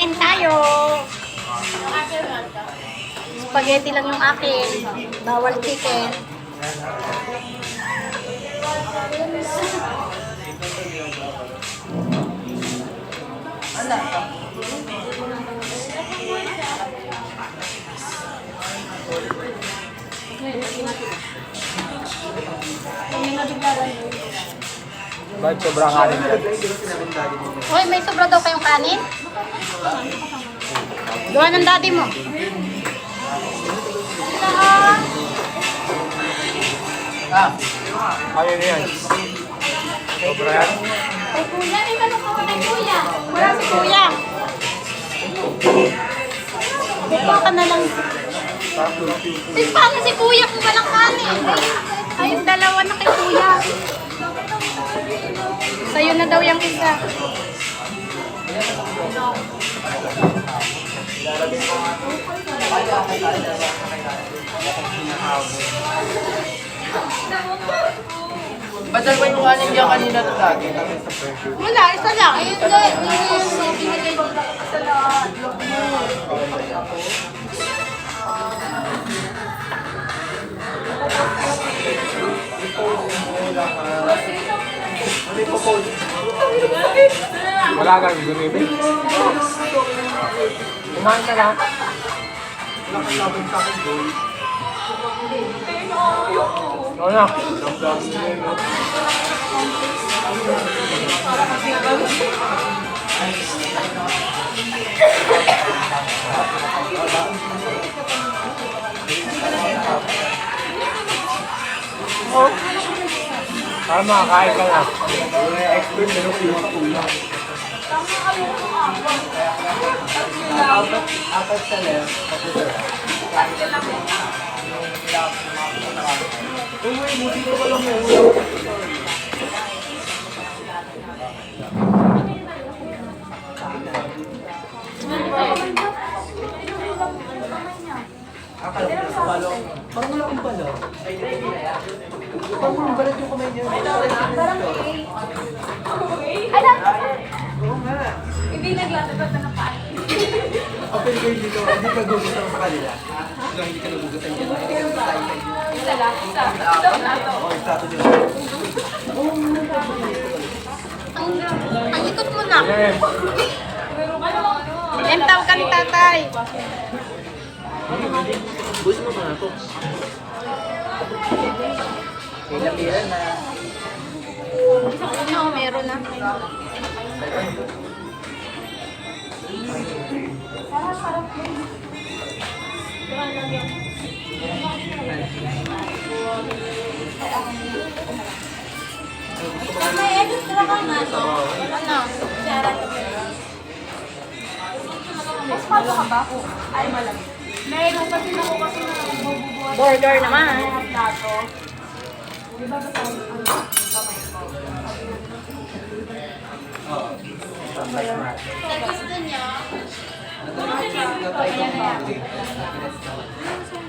Kain tayo. Spaghetti lang yung akin. Bawal chicken. Bakit sobrang kanin dyan? Hoy, may sobra daw kayong kanin? Gawa ng daddy mo. Kaya na yan. Sobra yan. Ay, kuya, may tanong ka ba kay kuya? Wala si kuya. Buka ka na lang. Ay, paano si kuya kung walang kanin? Ay, yung dalawa na kay kuya. Sa'yo na daw yung isa. Ba't dalawa yung kanin niya kanina na lagi? Wala, isa lang. Ayun na, yung binigay ko lang sa lahat. Wala kang gumibig. Kumain ka na. Oo na. Para makakain ka na. Expert na nung yung kuya. Apat sa left. Uy, buti ko pa lang yung ulo. Parang wala kong pala. Parang walang balat yung kamay niya. Oo nga. Hindi naglalabas na ng paan. Open kayo dito. Hindi ka gugutan sa kanila. Hindi ka nagugutan dyan. Hindi ka nagugutan dyan. Isa lang. Isa. Ito na ito. Oo, isa to dyan. Ang ikot mo na. Yes. Em, tawag ka ni tatay. Bus mo mga to. Kailan na. Oo, meron na. May edit na lang na ito. Ano? Mas paano ka ba? Ay, malamig. Meron kasi ako kasi nagbububuhat. Burger naman. Plato. Di ba ba tayo ang kamay ko? Sa gusto niya. Ayan na yan.